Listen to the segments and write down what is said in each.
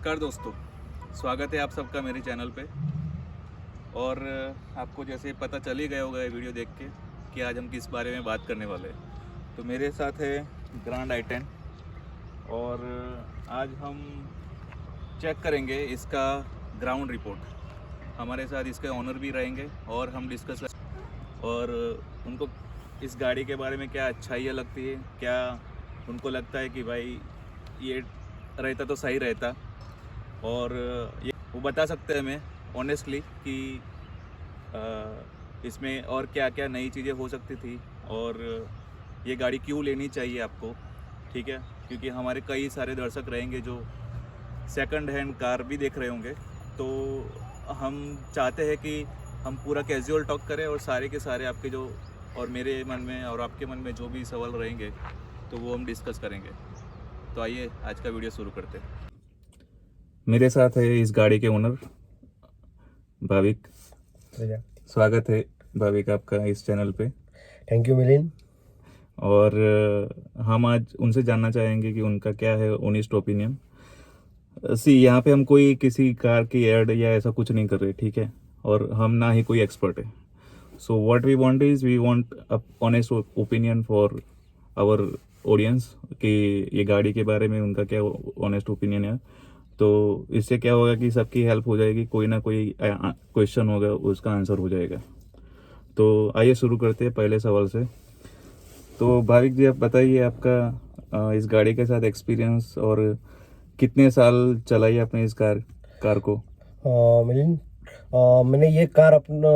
नमस्कार दोस्तों, स्वागत है आप सबका मेरे चैनल पे। और आपको जैसे पता चल ही गया होगा ये वीडियो देख के कि आज हम किस बारे में बात करने वाले हैं। तो मेरे साथ है ग्रैंड i10 और आज हम चेक करेंगे इसका ग्राउंड रिपोर्ट। हमारे साथ इसके ऑनर भी रहेंगे और हम डिस्कस और उनको इस गाड़ी के बारे में क्या अच्छाइयाँ लगती है, क्या उनको लगता है कि भाई ये रहता तो सही रहता, और ये वो बता सकते हैं हमें ऑनेस्टली कि इसमें और क्या क्या नई चीज़ें हो सकती थी और ये गाड़ी क्यों लेनी चाहिए आपको। ठीक है, क्योंकि हमारे कई सारे दर्शक रहेंगे जो सेकंड हैंड कार भी देख रहे होंगे, तो हम चाहते हैं कि हम पूरा कैजुअल टॉक करें और सारे के सारे आपके जो और मेरे मन में और आपके मन में जो भी सवाल रहेंगे तो वो हम डिस्कस करेंगे। तो आइए आज का वीडियो शुरू करते हैं। मेरे साथ है इस गाड़ी के ओनर भाविक। स्वागत है भाविक आपका इस चैनल पे। Thank you Milind. और हम आज उनसे जानना चाहेंगे कि उनका क्या है ऑनेस्ट ओपिनियन। यहाँ पे हम कोई किसी कार की एड या ऐसा कुछ नहीं कर रहे, ठीक है, और हम ना ही कोई एक्सपर्ट है। So what we want is we want a honest opinion for our audience कि ये गाड़ी के बारे में उनका क्या ऑनेस्ट ओपिनियन है। तो इससे क्या होगा कि सबकी हेल्प हो जाएगी, कोई ना कोई क्वेश्चन होगा उसका आंसर हो जाएगा। तो आइए शुरू करते हैं पहले सवाल से। तो भाविक जी, आप बताइए आपका इस गाड़ी के साथ एक्सपीरियंस और कितने साल चलाई आपने इस कार को। मिलिंद, मैंने ये कार अपना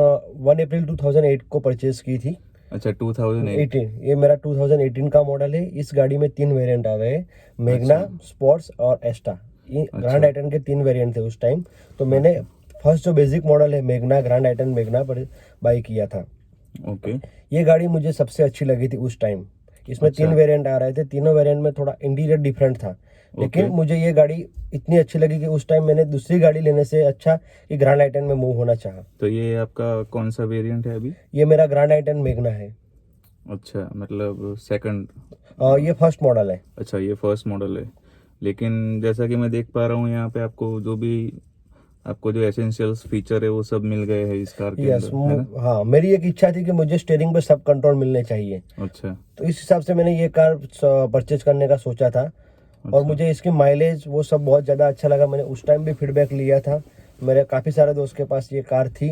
1 अप्रैल 2008 को परचेज की थी। अच्छा, 2018। ये मेरा 2018 का मॉडल है। इस गाड़ी में 3 वेरिएंट आ रहे हैं, मैग्ना, स्पोर्ट्स और एस्टा। ये ग्रैंड i10 के 3 वेरिएंट थे उस टाइम। तो मैंने फर्स्ट जो बेसिक मॉडल है मैग्ना, ग्रैंड i10 मैग्ना पर बाई किया था। ओके। ये गाड़ी मुझे सबसे अच्छी लगी थी उस टाइम। इसमें 3 वेरिएंट आ रहे थे, तीनों वेरिएंट में थोड़ा इंटीरियर डिफरेंट था, लेकिन मुझे ये गाड़ी इतनी अच्छी लगी कि उस टाइम मैंने दूसरी गाड़ी लेने से अच्छा कि ग्रैंड i10 में मूव होना चाहा। तो ये आपका कौन सा वेरिएंट है अभी? ये मेरा ग्रैंड i10 मैग्ना है। अच्छा, मतलब सेकंड? ये फर्स्ट मॉडल है। अच्छा, ये फर्स्ट मॉडल है। लेकिन जैसा कि मैं देख पा रहा हूँ यहाँ पे आपको जो एसेंशियल्स फीचर है वो सब मिल गए हैं इस कार के अंदर, है ना? हाँ, मेरी एक इच्छा थी कि मुझे स्टीयरिंग पे सब कंट्रोल मिलने चाहिए। अच्छा। तो इस हिसाब से मैंने ये कार परचेज करने का सोचा था। और मुझे इसकी माइलेज वो सब बहुत ज़्यादा अच्छा लगा। मैंने उस टाइम भी फीडबैक लिया था, मेरे काफ़ी सारे दोस्त के पास ये कार थी,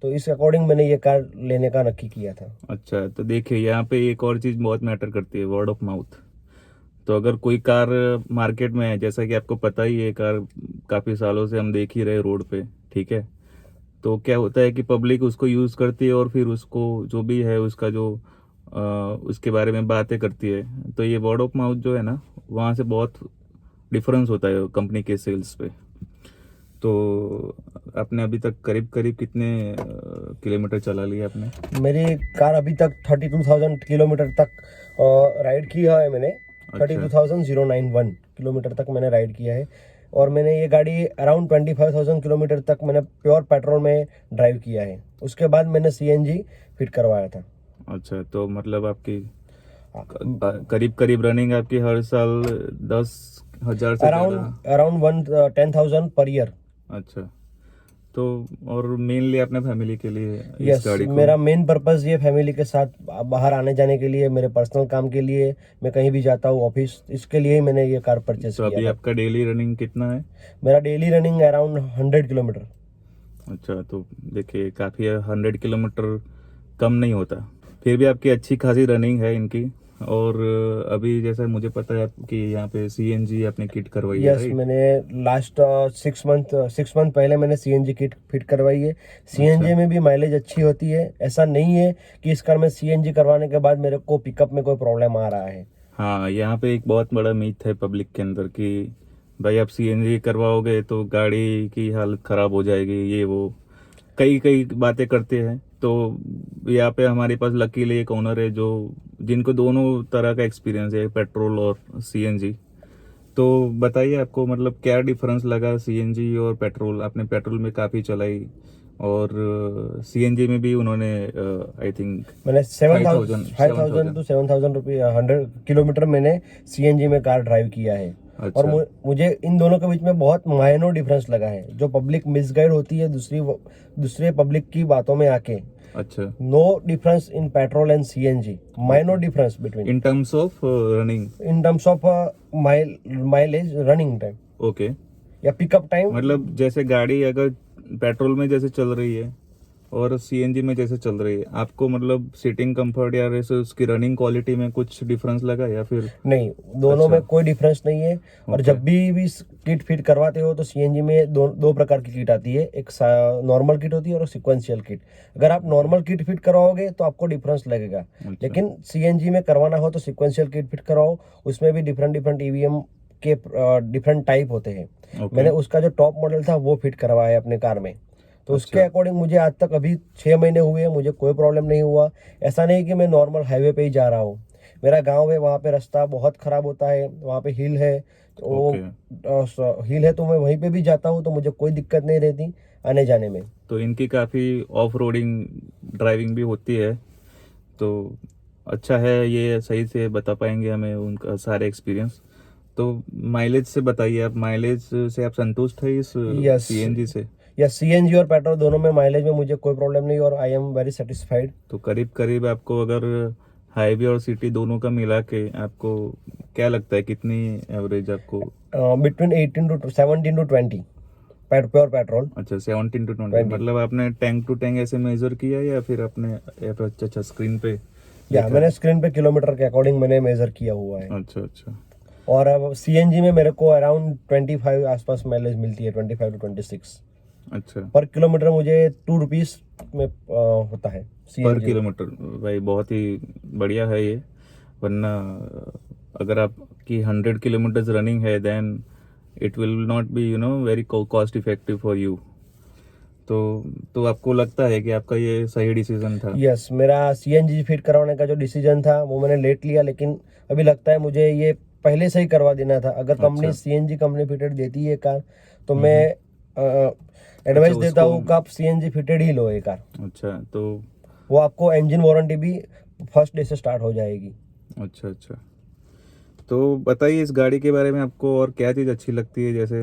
तो इस अकॉर्डिंग मैंने ये कार लेने का नक्की किया था। अच्छा, तो देखिए यहाँ पे एक और चीज़ बहुत मैटर करती है, वर्ड ऑफ माउथ। तो अगर कोई कार मार्केट में है, जैसा कि आपको पता ही है, कार काफ़ी सालों से हम देख ही रहे रोड पे, ठीक है, तो क्या होता है कि पब्लिक उसको यूज़ करती है और फिर उसको जो भी है उसका जो उसके बारे में बातें करती है। तो ये वर्ड ऑफ माउथ जो है ना, वहाँ से बहुत डिफरेंस होता है कंपनी के सेल्स पे। तो आपने अभी तक करीब करीब कितने किलोमीटर चला लिया आपने? मेरी कार अभी तक 32,000 किलोमीटर तक राइड किया है मैंने। 32,091 किलोमीटर तक मैंने राइड किया है। और मैंने ये गाड़ी अराउंड 25,000 किलोमीटर तक मैंने प्योर पेट्रोल में ड्राइव किया है। उसके बाद मैंने CNG फिट करवाया था। अच्छा, तो मतलब आपकी करीब करीब रनिंग आपकी हर साल 10,000 से अराउंड 10,000 पर ईयर। अच्छा, तो और मेनली अपने फैमिली के लिए इस गाड़ी को? मेरा मेन पर्पस ये फैमिली के साथ बाहर आने जाने के लिए, मेरे पर्सनल काम के लिए, मैं कहीं भी जाता हूँ ऑफिस, इसके लिए ही मैंने ये कार परचेस किया। तो अभी आपका डेली रनिंग कितना है? मेरा डेली रनिंग अराउंड 100 किलोमीटर। अच्छा, तो देखिए काफ़ी 100 किलोमीटर कम नहीं होता, फिर भी आपकी अच्छी खासी रनिंग है इनकी। और अभी जैसा मुझे पता है कि यहाँ पे CNG आपने किट करवाई है। यस, मैंने लास्ट 6 मंथ पहले मैंने CNG किट फिट करवाई है। CNG में भी माइलेज अच्छी होती है। ऐसा नहीं है कि इस कार में CNG करवाने के बाद मेरे को पिकअप में कोई प्रॉब्लम आ रहा है। हाँ, यहाँ पे एक बहुत बड़ा मिथ है पब्लिक के अंदर कि भाई आप CNG करवाओगे तो गाड़ी की हालत ख़राब हो जाएगी, ये वो कई कई बातें करते हैं। तो यहाँ पे हमारे पास लकीली एक ओनर है जो जिनको दोनों तरह का एक्सपीरियंस है, पेट्रोल और CNG। तो बताइए आपको मतलब क्या डिफरेंस लगा CNG और पेट्रोल? आपने पेट्रोल में काफ़ी चलाई और CNG में भी उन्होंने आई थिंक मैंने 5,000 टू 7,000 रुपये 100 किलोमीटर मैंने CNG में कार ड्राइव किया है। और अच्छा मुझे इन दोनों के बीच में बहुत माइनर डिफरेंस लगा है। जो पब्लिक मिसगाइड होती है दूसरे पब्लिक की बातों में आके, अच्छा no difference in petrol and CNG, minor difference between in terms of running in terms of mileage, running time okay या पिकअप टाइम। मतलब जैसे गाड़ी अगर पेट्रोल में जैसे चल रही है और सीएनजी में जैसे चल रही है, आपको मतलब सीटिंग कंफर्ट या वैसे उसकी रनिंग क्वालिटी में कुछ डिफरेंस लगा या फिर? नहीं, दोनों अच्छा में कोई डिफरेंस नहीं है। और ओके जब भी किट फिट करवाते हो तो सीएनजी में दो प्रकार की किट आती है, एक नॉर्मल किट होती है और सिक्वेंशियल किट। अगर आप नॉर्मल किट फिट करवाओगे तो आपको डिफरेंस लगेगा, अच्छा लेकिन सीएनजी में करवाना हो तो सिक्वेंशियल किट फिट करवाओ। उसमें भी डिफरेंट डिफरेंट ईवीएम के डिफरेंट टाइप होते हैं। ओके मैंने उसका जो टॉप मॉडल था वो फिट करवाया है अपने कार में, तो उसके अच्छा अकॉर्डिंग मुझे आज तक अभी 6 महीने हुए हैं, मुझे कोई प्रॉब्लम नहीं हुआ। ऐसा नहीं कि मैं नॉर्मल हाईवे पे ही जा रहा हूँ। मेरा गांव है, वहाँ पे रास्ता बहुत ख़राब होता है, वहाँ पे हिल है, तो वो ओके हिल है तो मैं वहीं पे भी जाता हूँ, तो मुझे कोई दिक्कत नहीं रहती आने जाने में। तो इनकी काफ़ी ऑफ रोडिंग ड्राइविंग भी होती है, तो अच्छा है, ये सही से बता पाएंगे हमें उनका सारे एक्सपीरियंस। तो माइलेज से बताइए, आप माइलेज से आप संतुष्ट है इस यस, सीएनजी से? या सीएनजी और पेट्रोल दोनों में माइलेज में मुझे कोई प्रॉब्लम नहीं, और आई एम वेरी सेटिस्फाइड। तो करीब करीब आपको अगर हाईवे और सिटी दोनों का मिला के आपको क्या लगता है, कितनी एवरेज आपको? Between 17 to 20 pure petrol. अच्छा 17 to 20, 20, मतलब आपने टैंक टू टैंक ऐसे मेजर किया या फिर आपने अच्छा स्क्रीन पे या देखा? मैंने स्क्रीन पे किलोमीटर के अकॉर्डिंग मैंने मेजर किया हुआ है। अच्छा अच्छा और अब सीएनजी में मेरे को अराउंड 25 आसपास माइलेज मिलती है, 25 to 26 अच्छा पर किलोमीटर। मुझे 2 रुपीज में होता है पर सीएनजी। किलोमीटर? भाई बहुत ही बढ़िया है ये, वरना अगर आपकी 100 किलोमीटर्स रनिंग है then it will not be very cost effective for you. तो आपको लगता है कि आपका ये सही डिसीजन था? यस, मेरा सीएनजी फिट करवाने का जो डिसीजन था वो मैंने लेट लिया, लेकिन अभी लगता है मुझे ये पहले से ही करवा देना था। अगर कंपनी अच्छा सीएनजी कंपनी फिटेड देती है कार, तो हम्म मैं हम्म, अच्छा एडवाइस देता उसको हूँ कि आप सीएनजी फिटेड ही लो ये कार। अच्छा तो वो आपको इंजन वारंटी भी फर्स्ट डे से स्टार्ट हो जाएगी। अच्छा अच्छा तो बताइए इस गाड़ी के बारे में, आपको और क्या चीज़ अच्छी लगती है जैसे?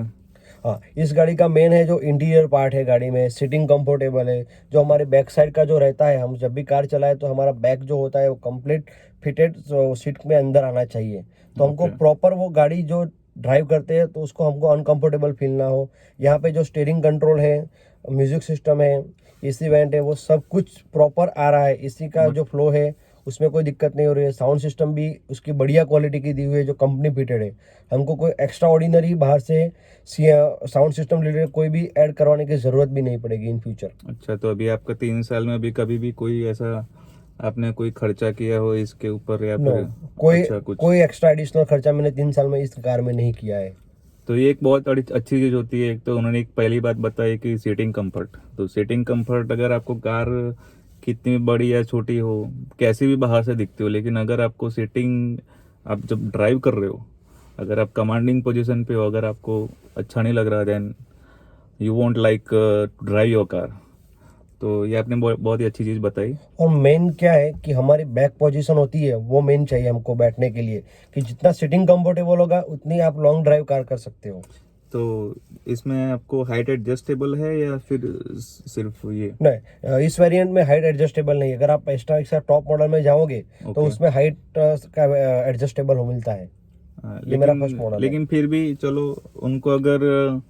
हाँ, इस गाड़ी का मेन है जो इंटीरियर पार्ट है, गाड़ी में सीटिंग कंफर्टेबल है। जो हमारे बैक साइड का जो रहता है, हम जब भी कार चलाए तो हमारा बैक जो होता है वो कंप्लीट फिटेड सीट में अंदर आना चाहिए। तो हमको ओके प्रॉपर वो गाड़ी जो ड्राइव करते हैं तो उसको हमको अनकंफर्टेबल फील ना हो। यहाँ पे जो स्टीयरिंग कंट्रोल है, म्यूजिक सिस्टम है, एसी वेंट है, वो सब कुछ प्रॉपर आ रहा है। एसी का मत जो फ्लो है उसमें कोई दिक्कत नहीं हो रही है। साउंड सिस्टम भी उसकी बढ़िया क्वालिटी की दी हुई है जो कंपनी फिटेड है। हमको कोई एक्स्ट्रा ऑर्डिनरी बाहर से साउंड सिस्टम रिलेटेड कोई भी ऐड करवाने की ज़रूरत भी नहीं पड़ेगी इन फ्यूचर। अच्छा तो अभी आपका 3 साल में अभी कभी भी कोई ऐसा आपने कोई खर्चा किया हो इसके ऊपर या नो, फिर? कोई अच्छा कुछ, कोई एक्स्ट्रा एडिशनल खर्चा मैंने 3 साल में इस कार में नहीं किया है। तो ये एक बहुत अच्छी चीज़ होती है। एक तो उन्होंने एक पहली बात बताई कि सीटिंग कंफर्ट, तो सीटिंग कंफर्ट अगर आपको कार कितनी बड़ी या छोटी हो, कैसी भी बाहर से दिखती हो, लेकिन अगर आपको सीटिंग, आप जब ड्राइव कर रहे हो, अगर आप कमांडिंग पोजीशन पे हो, अगर आपको अच्छा नहीं लग रहा then you won't like to drive your car. तो ये आपने बहुत ही अच्छी चीज़ बताई। और मेन क्या है कि हमारी बैक पोजीशन होती है वो मेन चाहिए हमको बैठने के लिए, कि जितना सीटिंग कंफर्टेबल होगा उतनी आप लॉन्ग ड्राइव कार कर सकते हो। तो इसमें आपको हाइट एडजस्टेबल है या फिर सिर्फ ये? नहीं, इस वेरिएंट में हाइट एडजस्टेबल नहीं है। अगर आप एक्स्ट्रा एक्स्ट्रा टॉप मॉडल में जाओगे तो ओके उसमें हाइट का एडजस्टेबल हो मिलता है। ये मेरा फर्स्ट मॉडल है। लेकिन फिर भी चलो, उनको अगर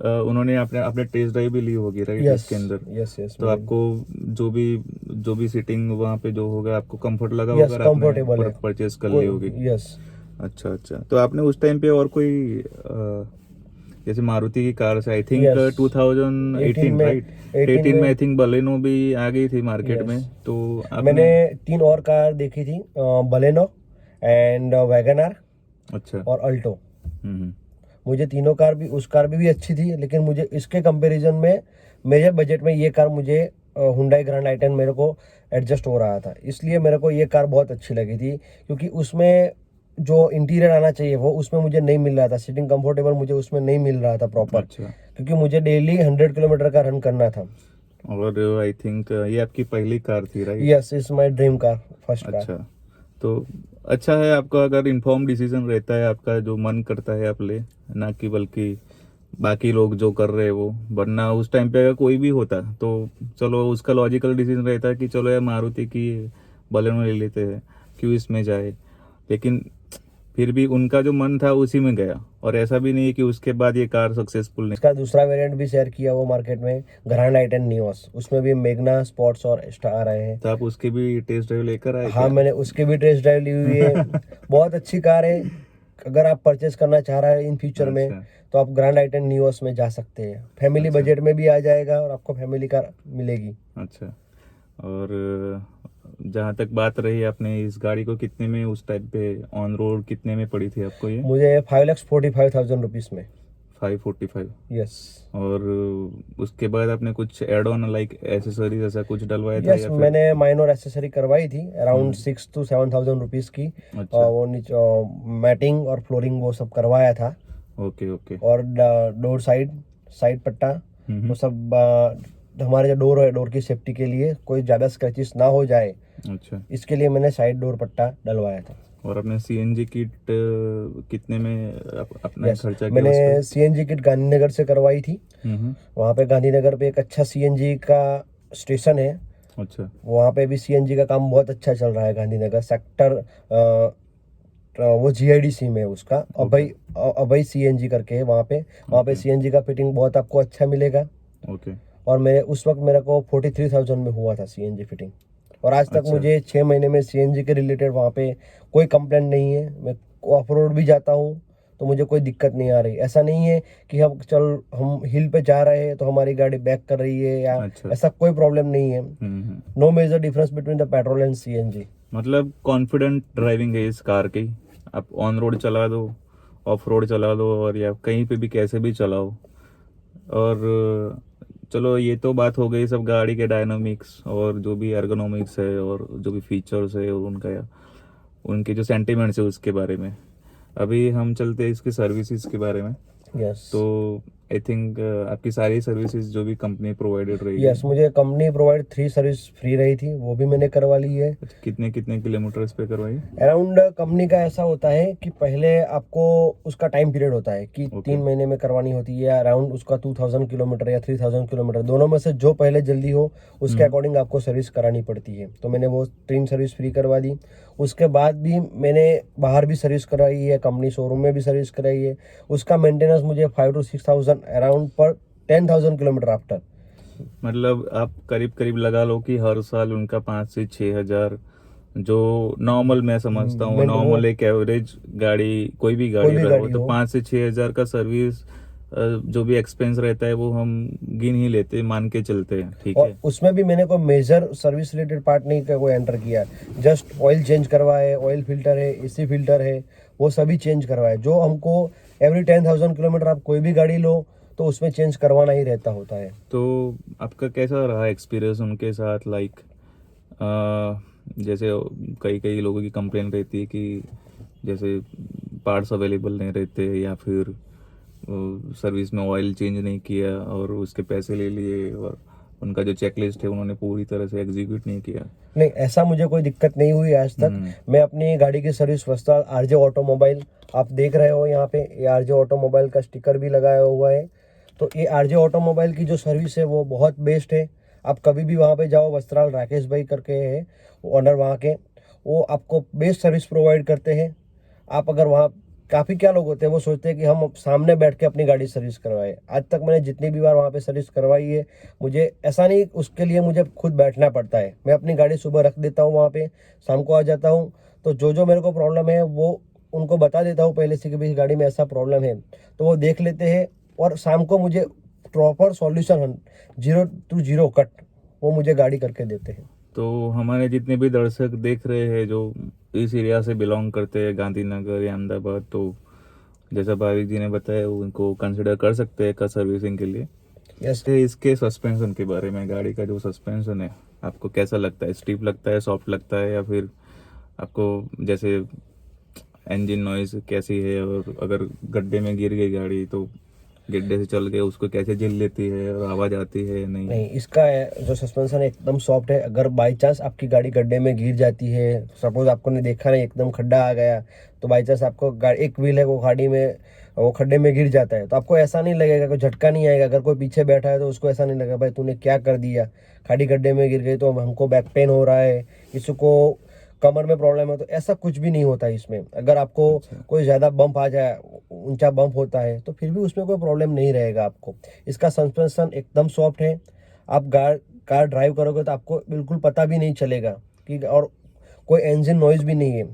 उन्होंने अपने अपने टेस्ट ड्राइव भी ली होगी राइट यस इसके अंदर, यस यस तो आपको जो भी सीटिंग वहाँ पे जो होगा आपको कंफर्ट लगा यस, होगा और कंफर्टेबल आपने है। परचेज कर ली होगी। यस। अच्छा अच्छा तो आपने उस टाइम पे और कोई जैसे मारुति की कार से आई थिंक यस, 18 2018 में, राइट, 18 18 में में। आई थिंक बलेनो भी आ गई थी मार्केट में, यस, तो मैंने आपने? 3 और कार देखी थी, बलेनो एंड वैगन आर अच्छा और अल्टो। हम्म मुझे तीनों कार भी, उस कार भी अच्छी थी, लेकिन मुझे इसके कंपैरिजन में मेरे बजट में ये कार, मुझे हुंडई ग्रैंड आई10 मेरे को एडजस्ट हो रहा था, इसलिए मेरे को ये कार बहुत अच्छी लगी थी। क्योंकि उसमें जो इंटीरियर आना चाहिए वो उसमें मुझे नहीं मिल रहा था, सीटिंग कंफर्टेबल मुझे उसमें नहीं मिल रहा था प्रॉपर, अच्छा क्योंकि मुझे डेली 100 किलोमीटर का रन करना था। और आई थिंक ये आपकी पहली कार थी right? Yes, is my dream car, first car. अच्छा तो अच्छा है आपका अगर इन्फॉर्म डिसीजन रहता है, आपका जो मन करता है आप ले, ना कि बल्कि बाकी लोग जो कर रहे हैं वो। वरना उस टाइम पे अगर कोई भी होता तो चलो उसका लॉजिकल डिसीजन रहता है कि चलो यार मारुति की बलेनो ले लेते हैं, क्यों इसमें जाए। लेकिन फिर भी उनका जो मन था उसी में गया, और ऐसा भी नहीं है कि उसके बाद ये कार सक्सेसफुल नहीं। इसका दूसरा वेरिएंट भी शेयर किया वो मार्केट में, ग्रैंड आइटन नियोस, उसमें भी मेग्ना, स्पोर्ट्स और स्टार आए हैं। तो आप उसके भी टेस्ट ड्राइव लेकर आए हाँ, क्या? मैंने उसकी भी टेस्ट ड्राइव ली हुई है। बहुत अच्छी कार है। अगर आप परचेस करना चाह रहे हैं इन फ्यूचर में, अच्छा तो आप ग्रैंड आइटन नियोस में जा सकते हैं। फैमिली अच्छा बजट में भी आ जाएगा और आपको फैमिली कार मिलेगी। अच्छा। और जहाँ तक बात रही, आपने इस गाड़ी को कितने में उस टाइप पे ऑन रोड कितने में पड़ी थी आपको ये? मुझे 5,45,000 रुपीज़ में। 545। यस। और उसके बाद आपने कुछ एड ऑन लाइक एसेसरीज ऐसा कुछ डलवाया था यस, या फिर? मैंने माइनर एसेसरी करवाई थी अराउंड 6 to 7,000 रुपीज़ की। अच्छा। वो नीचे मैटिंग और फ्लोरिंग वो सब करवाया था। Okay okay. और डोर साइड साइड पट्टा हम्म। वो सब हमारे जो डोर है, डोर की सेफ्टी के लिए कोई ज़्यादा स्क्रैचेस ना हो जाए, अच्छा। इसके लिए मैंने साइड डोर पट्टा डलवाया था। और आपने सीएनजी किट कितने में अपना यस, खर्चा किया मैंने उस पर? सीएनजी किट गांधीनगर से करवाई थी। हम्म। वहाँ पे गांधीनगर पे एक अच्छा सीएनजी का स्टेशन है। अच्छा वहाँ पे भी सीएनजी का काम बहुत अच्छा चल रहा है। गांधीनगर सेक्टर वो जीआईडीसी में है उसका, ओके अभय सीएनजी करके है वहाँ पे। वहाँ पे ओके सीएनजी का फिटिंग बहुत आपको अच्छा मिलेगा। ओके। और मेरे उस वक्त मेरे को 43,000 में हुआ था सीएनजी फिटिंग। और आज तक अच्छा। मुझे 6 महीने में सीएनजी के रिलेटेड वहाँ पे कोई कंप्लेंट नहीं है। मैं ऑफ रोड भी जाता हूँ तो मुझे कोई दिक्कत नहीं आ रही। ऐसा नहीं है कि हम हिल पे जा रहे हैं तो हमारी गाड़ी बैक कर रही है, या अच्छा। ऐसा कोई प्रॉब्लम नहीं है। Hmm. No major difference between the petrol and CNG. मतलब कॉन्फिडेंट ड्राइविंग है इस कार की। आप ऑन रोड चला दो, ऑफ रोड चला दो, और या कहीं पे भी कैसे भी चलाओ। और चलो ये तो बात हो गई सब गाड़ी के डायनामिक्स और जो भी एर्गोनॉमिक्स है और जो भी फीचर्स है और उनका उनके जो सेंटिमेंट्स है उसके बारे में। अभी हम चलते हैं इसकी सर्विसेज के बारे में। यस। तो आई थिंक आपकी सारी सर्विसेज जो भी कंपनी प्रोवाइडेड रहेगी। यस, मुझे कंपनी प्रोवाइड 3 सर्विस फ्री रही थी, वो भी मैंने करवा ली है। कितने कितने किलोमीटर पे करवाई? अराउंड कंपनी का ऐसा होता है कि पहले आपको उसका टाइम पीरियड होता है कि ओके 3 महीने में करवानी होती है। अराउंड उसका 2,000 किलोमीटर या 3,000 किलोमीटर, दोनों में से जो पहले जल्दी हो उसके अकॉर्डिंग आपको सर्विस करानी पड़ती है। तो मैंने वो 3 सर्विस फ्री करवा दी। उसके बाद भी मैंने बाहर भी सर्विस कराई है, कंपनी शोरूम में भी सर्विस कराई है। उसका मेंटेनेंस मुझे 5 to 6,000 अराउंड पर 10,000 किलोमीटर आफ्टर। मतलब आप करीब करीब लगा लो कि हर साल उनका 5 से 6 हजार, जो नॉर्मल मैं समझता हूँ, मैं वो नॉर्मल एक एवरेज गाड़ी कोई भी कोई गाड़ी भी अगर हो गाड़ी तो हो 5 से 6 हजार का सर्विस जो भी एक्सपेंस रहता है वो हम गिन ही लेते, मान के चलते हैं, ठीक और है। उसमें भी मैंने कोई मेजर सर्विस रिलेटेड पार्ट नहीं का कोई एंटर किया। जस्ट ऑयल चेंज करवाए, ऑयल फिल्टर है, एसी फिल्टर है, वो सभी चेंज करवाए। जो हमको एवरी 10,000 किलोमीटर आप कोई भी गाड़ी लो तो उसमें चेंज करवाना ही रहता होता है। तो आपका कैसा रहा एक्सपीरियंस उनके साथ? लाइक जैसे कई कई लोगों की कंप्लेन रहती है कि जैसे पार्ट्स अवेलेबल नहीं रहते, या फिर सर्विस में ऑयल चेंज नहीं किया और उसके पैसे ले लिए, और उनका जो चेकलिस्ट है उन्होंने पूरी तरह से एग्जीक्यूट नहीं किया। नहीं, ऐसा मुझे कोई दिक्कत नहीं हुई आज तक। मैं अपनी गाड़ी की सर्विस वस्ता आरजे ऑटोमोबाइल, आप देख रहे हो यहाँ पे ये आरजे ऑटोमोबाइल का स्टिकर भी लगाया हुआ है। तो ये आरजे ऑटोमोबाइल की जो सर्विस है वो बहुत बेस्ट है। आप कभी भी वहाँ पे जाओ, वस्त्राल राकेश भाई करके है ओनर वहाँ के, वो आपको बेस्ट सर्विस प्रोवाइड करते हैं। आप अगर वहाँ, काफ़ी क्या लोग होते हैं वो सोचते हैं कि हम सामने बैठ के अपनी गाड़ी सर्विस करवाए। आज तक मैंने जितनी भी बार वहाँ पे सर्विस करवाई है, मुझे ऐसा नहीं, उसके लिए मुझे खुद बैठना पड़ता है। मैं अपनी गाड़ी सुबह रख देता हूँ वहाँ पे, शाम को आ जाता हूँ। तो जो जो मेरे को प्रॉब्लम है वो उनको बता देता हूँ पहले से कि भाई गाड़ी में ऐसा प्रॉब्लम है, तो वो देख लेते हैं। और शाम को मुझे प्रॉपर सॉल्यूशन 0 to 0 कट वो मुझे गाड़ी करके देते हैं। तो हमारे जितने भी दर्शक देख रहे हैं जो इस एरिया से बिलोंग करते हैं, गांधीनगर या अहमदाबाद, तो जैसा भाविक जी ने बताया उनको कंसिडर कर सकते हैं कार सर्विसिंग के लिए। यस। इसके सस्पेंशन के बारे में, गाड़ी का जो सस्पेंशन है आपको कैसा लगता है? स्टीप लगता है, सॉफ्ट लगता है, या फिर आपको जैसे इंजन नॉइज कैसी है, और अगर गड्ढे में गिर गई गाड़ी तो गड्ढे से चल के उसको कैसे झेल लेती है और आवाज़ आती है या नहीं? नहीं, इसका जो सस्पेंशन है एकदम सॉफ्ट है। अगर बाई चांस आपकी गाड़ी गड्ढे में गिर जाती है, सपोज आपको ने देखा नहीं एकदम खड्डा आ गया, तो बाई चांस आपको एक व्हील है वो गाड़ी में वो खड्डे में गिर जाता है, तो आपको ऐसा नहीं लगेगा, कोई झटका नहीं आएगा। अगर कोई पीछे बैठा है तो उसको ऐसा नहीं लगेगा भाई तूने क्या कर दिया, गाड़ी गड्ढे में गिर गई तो हमको बैक पेन हो रहा है, किसी को कमर में प्रॉब्लम है, तो ऐसा कुछ भी नहीं होता है इसमें। अगर आपको कोई ज़्यादा बम्प आ जाए, ऊंचा बम्प होता है, तो फिर भी उसमें कोई प्रॉब्लम नहीं रहेगा आपको। इसका सस्पेंशन एकदम सॉफ्ट है। आप कार ड्राइव करोगे तो आपको बिल्कुल पता भी नहीं चलेगा कि, और कोई इंजन नॉइज भी नहीं है,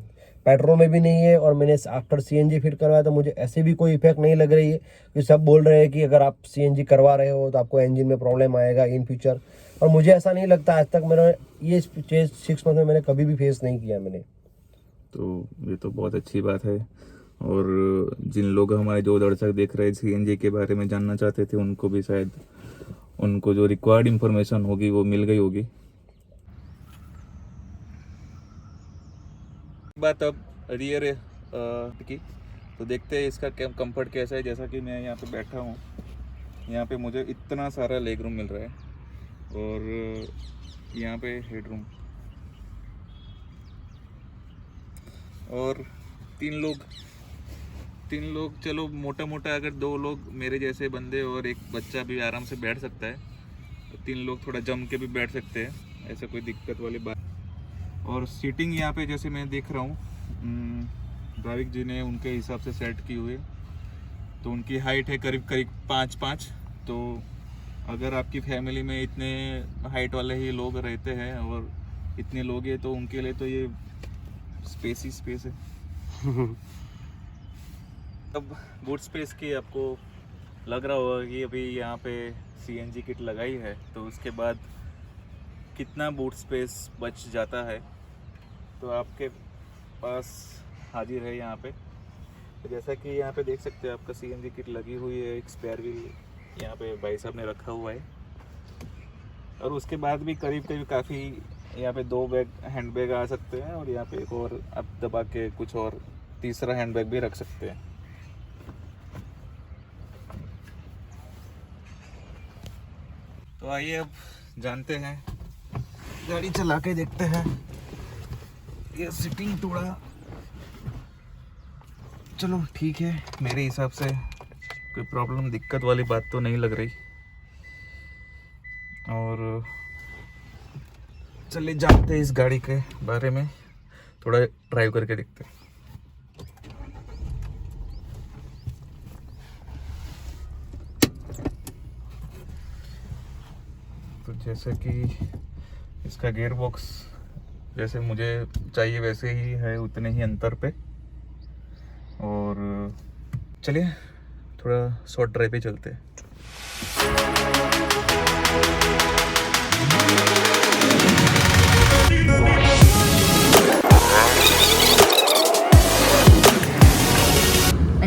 पेट्रोल में भी नहीं है। और मैंने आफ्टर सीएनजी फिट करवाया तो मुझे ऐसे भी कोई इफेक्ट नहीं लग रही है कि सब बोल रहे हैं कि अगर आप सीएनजी करवा रहे हो तो आपको इंजन में प्रॉब्लम आएगा इन फ्यूचर, और मुझे ऐसा नहीं लगता। आज तक मेरा ये 6 मंथ में मैंने कभी भी फेस नहीं किया मैंने। तो ये तो बहुत अच्छी बात है। और जिन लोग हमारे जो दर्शक देख रहे सीएनजी के बारे में जानना चाहते थे, उनको भी शायद उनको जो रिक्वायर्ड इंफॉर्मेशन होगी वो मिल गई होगी। बात अब रियर की, तो देखते हैं इसका कंफर्ट कैसा है। जैसा कि मैं यहाँ पे बैठा हूँ, यहाँ पे मुझे इतना सारा लेग रूम मिल रहा है, और यहाँ पे हेड रूम, और तीन लोग चलो मोटा मोटा अगर 2 लोग मेरे जैसे बंदे और एक बच्चा भी आराम से बैठ सकता है, तो 3 लोग थोड़ा जम के भी बैठ सकते हैं, ऐसा कोई दिक्कत वाली बात। और सीटिंग यहाँ पे जैसे मैं देख रहा हूँ, भाविक जी ने उनके हिसाब से सेट की हुई, तो उनकी हाइट है करीब 5'5", तो अगर आपकी फैमिली में इतने हाइट वाले ही लोग रहते हैं और इतने लोग हैं, तो उनके लिए तो ये स्पेस ही स्पेस है। अब बूट स्पेस की आपको लग रहा होगा कि अभी यहाँ पे सीएनजी किट लगाई है, तो उसके बाद कितना बूट स्पेस बच जाता है, तो आपके पास हाजिर है यहाँ पे। तो जैसा कि यहाँ पे देख सकते हैं, आपका सीएनजी किट लगी हुई है, एक स्पेयर व्हील यहाँ पे भाई साहब ने रखा हुआ है, और उसके बाद भी करीब काफ़ी यहाँ पे 2 हैंड बैग आ सकते हैं, और यहाँ पे एक और आप दबा के कुछ और तीसरा हैंड बैग भी रख सकते हैं। तो आइए अब जानते हैं, गाड़ी चला के देखते हैं। ये सीटिंग थोड़ा चलो ठीक है, मेरे हिसाब से कोई प्रॉब्लम दिक्कत वाली बात तो नहीं लग रही, और चलिए जानते हैं इस गाड़ी के बारे में, थोड़ा ड्राइव करके देखते हैं। तो जैसे कि इसका गियर बॉक्स जैसे मुझे चाहिए वैसे ही है, उतने ही अंतर पे। और चलिए थोड़ा शॉर्ट ड्राइव पे चलते हैं।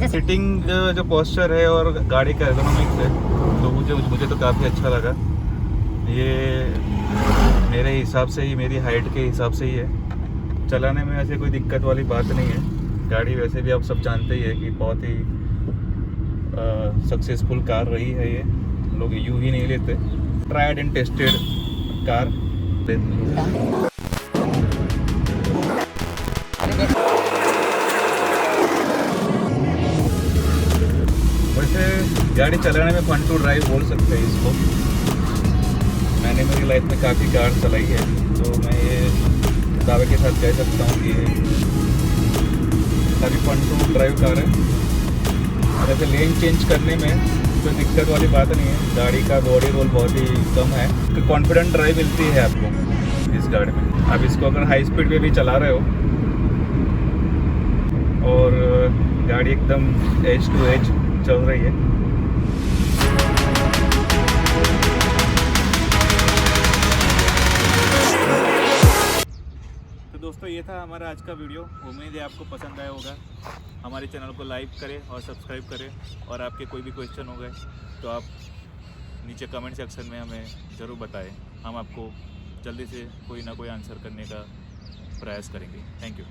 सीटिंग जो पोस्चर है और गाड़ी का एर्गोनॉमिक्स है, तो मुझे तो काफ़ी अच्छा लगा। ये मेरे हिसाब से ही, मेरी हाइट के हिसाब से ही है। चलाने में ऐसे कोई दिक्कत वाली बात नहीं है। गाड़ी वैसे भी आप सब जानते ही है कि बहुत ही सक्सेसफुल कार रही है। ये लोग यूँ ही नहीं लेते, ट्राइड एंड टेस्टेड कार। वैसे गाड़ी चलाने में फन टू ड्राइव बोल सकते हैं इसको। मैंने मेरी लाइफ में काफ़ी कार चलाई है, तो मैं ये दावे के साथ कह सकता हूँ कि काफ़ी फन टू ड्राइव कार है। और ऐसे लेन चेंज करने में कोई दिक्कत वाली बात नहीं है। गाड़ी का बॉडी रोल बहुत ही कम है, तो कॉन्फिडेंट ड्राइव मिलती है आपको इस गाड़ी में। आप इसको अगर हाई स्पीड पे भी चला रहे हो और गाड़ी एकदम एज टू एज चल रही है। तो दोस्तों ये था हमारा आज का वीडियो। उम्मीद है आपको पसंद आया होगा। हमारे चैनल को लाइक करें और सब्सक्राइब करें, और आपके कोई भी क्वेश्चन हो गए तो आप नीचे कमेंट सेक्शन में हमें ज़रूर बताएं। हम आपको जल्दी से कोई ना कोई आंसर करने का प्रयास करेंगे। Thank you.